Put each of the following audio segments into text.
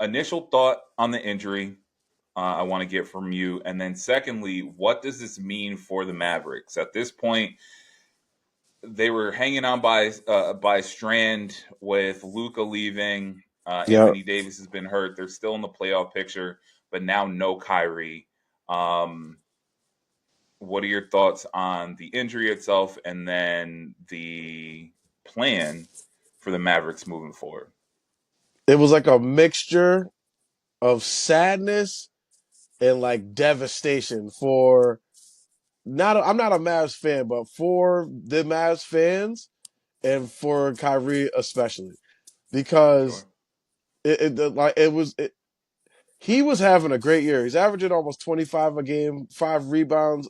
initial thought on the injury. I want to get from you, and then secondly, what does this mean for the Mavericks at this point? They were hanging on by a strand with Luca leaving. Yeah. Anthony Davis has been hurt. They're still in the playoff picture, but now no Kyrie. Um, what are your thoughts on the injury itself, and then the plan for the Mavericks moving forward? It was like a mixture of sadness and like devastation for I'm not a Mavs fan, but for the Mavs fans and for Kyrie especially, because Sure. he was having a great year. He's averaging almost 25 a game, 4 rebounds,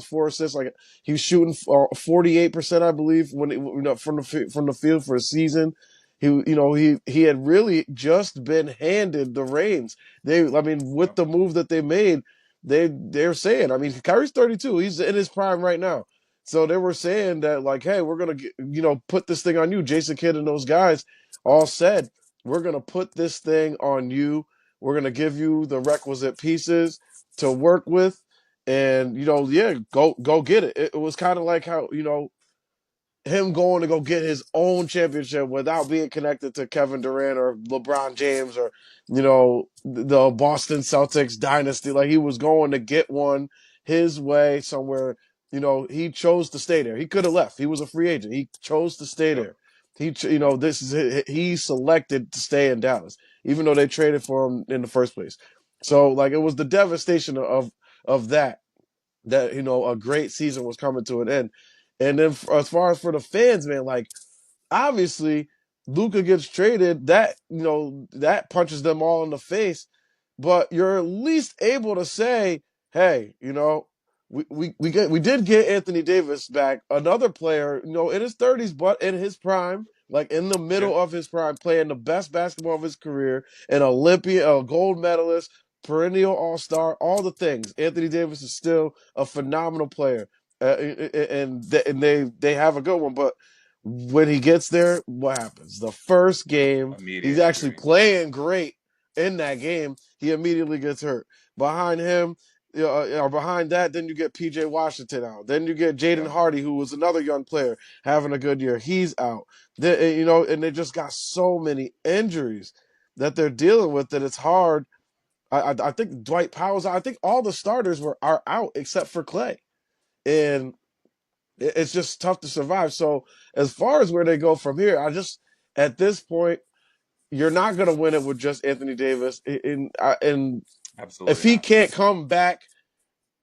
4 assists. Like he was shooting 48%, I believe, from the field for a season. He had really just been handed the reins. With Yep. the move that they made, they're saying, I mean, Kyrie's 32. He's in his prime right now. So they were saying that, like, hey, we're gonna put this thing on you. Jason Kidd and those guys all said, we're gonna put this thing on you. We're gonna give you the requisite pieces to work with, and yeah, go get it. It was kind of like how him going to go get his own championship without being connected to Kevin Durant or LeBron James or the Boston Celtics dynasty. Like he was going to get one his way somewhere. He chose to stay there. He could have left. He was a free agent. He chose to stay Yep. there. Yep. He selected to stay in Dallas, even though they traded for him in the first place. So like it was the devastation of that a great season was coming to an end. And then as far as for the fans, man, like obviously Luca gets traded, that punches them all in the face. But you're at least able to say, hey, we did get Anthony Davis back, another player, in his 30s, but in his prime, like in the Yeah. middle of his prime, playing the best basketball of his career, an Olympian, a gold medalist, perennial all-star, all the things. Anthony Davis is still a phenomenal player, and they have a good one. But when he gets there, what happens? The first game, he's Immediate actually injury. playing great in that game. He immediately gets hurt. Behind him, or behind that, then you get PJ Washington out. Then you get Jaden Yep. Hardy, who was another young player having a good year. He's out. And they just got so many injuries that they're dealing with that it's hard. I think Dwight Powell's out. I think all the starters are out except for Clay, and it's just tough to survive. So as far as where they go from here, at this point, you're not going to win it with just Anthony Davis. And if Absolutely he not. can't come back,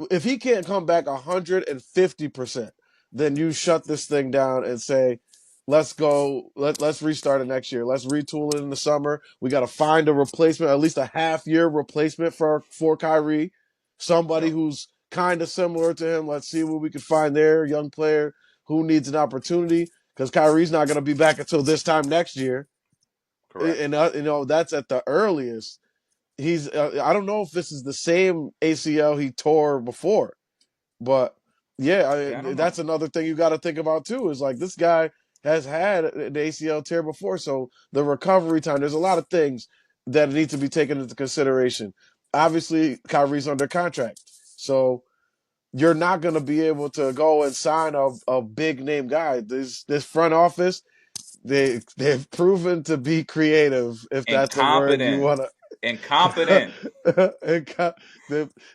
if he can't come back 150%, then you shut this thing down and say, let's go. Let's restart it next year. Let's retool it in the summer. We got to find a replacement, at least a half-year replacement for Kyrie, somebody Yep. who's kind of similar to him. Let's see what we can find there. Young player who needs an opportunity because Kyrie's not going to be back until this time next year, Correct. and that's at the earliest. I don't know if this is the same ACL he tore before, but yeah, Yeah, I don't know. that's another thing you got to think about too. Is like this guy has had an ACL tear before, so the recovery time. There's a lot of things that need to be taken into consideration. Obviously, Kyrie's under contract, so you're not going to be able to go and sign a big name guy. This front office, they've proven to be creative, if that's a word you Incompetent. want to. Incompetent.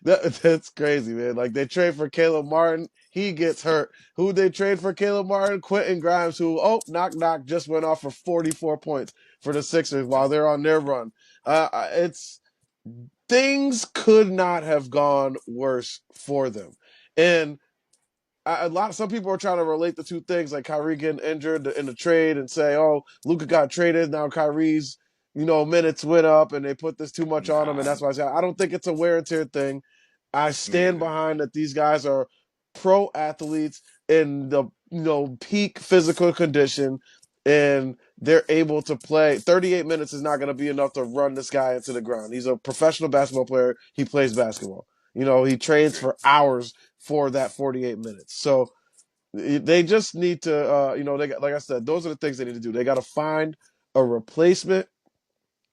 That's crazy, man. Like they trade for Caleb Martin, he gets hurt. Who they trade for Caleb Martin? Quentin Grimes, who knock knock just went off for 44 points for the Sixers while they're on their run. It's things could not have gone worse for them, and some people are trying to relate the two things, like Kyrie getting injured in the trade, and say, "Oh, Luka got traded. Now Kyrie's, minutes went up, and they put this too much on him, and Nah, that's why I say I don't think it's a wear and tear thing. I me stand neither. behind that these guys are pro athletes in the peak physical condition, and they're able to play. 38 minutes is not going to be enough to run this guy into the ground. He's a professional basketball player. He plays basketball. He trains Agreed. for hours for that 48 minutes. So they just need to, like I said, those are the things they need to do. They got to find a replacement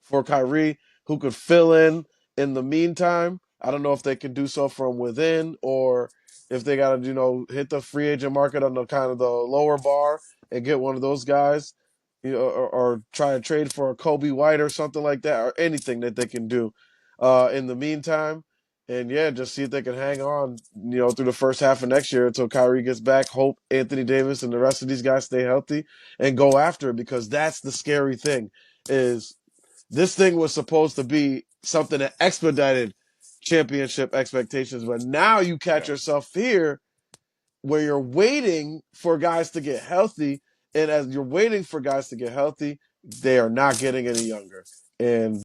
for Kyrie, who could fill in the meantime. I don't know if they can do so from within or if they got to, hit the free agent market on the kind of the lower bar and get one of those guys, or try to trade for a Kobe White or something like that, or anything that they can do in the meantime. And yeah, just see if they can hang on, through the first half of next year until Kyrie gets back. Hope Anthony Davis and the rest of these guys stay healthy and go after it, because that's the scary thing. Is this thing was supposed to be something that expedited championship expectations, but now you catch Yeah. yourself here where you're waiting for guys to get healthy, and as you're waiting for guys to get healthy, they are not getting any younger. And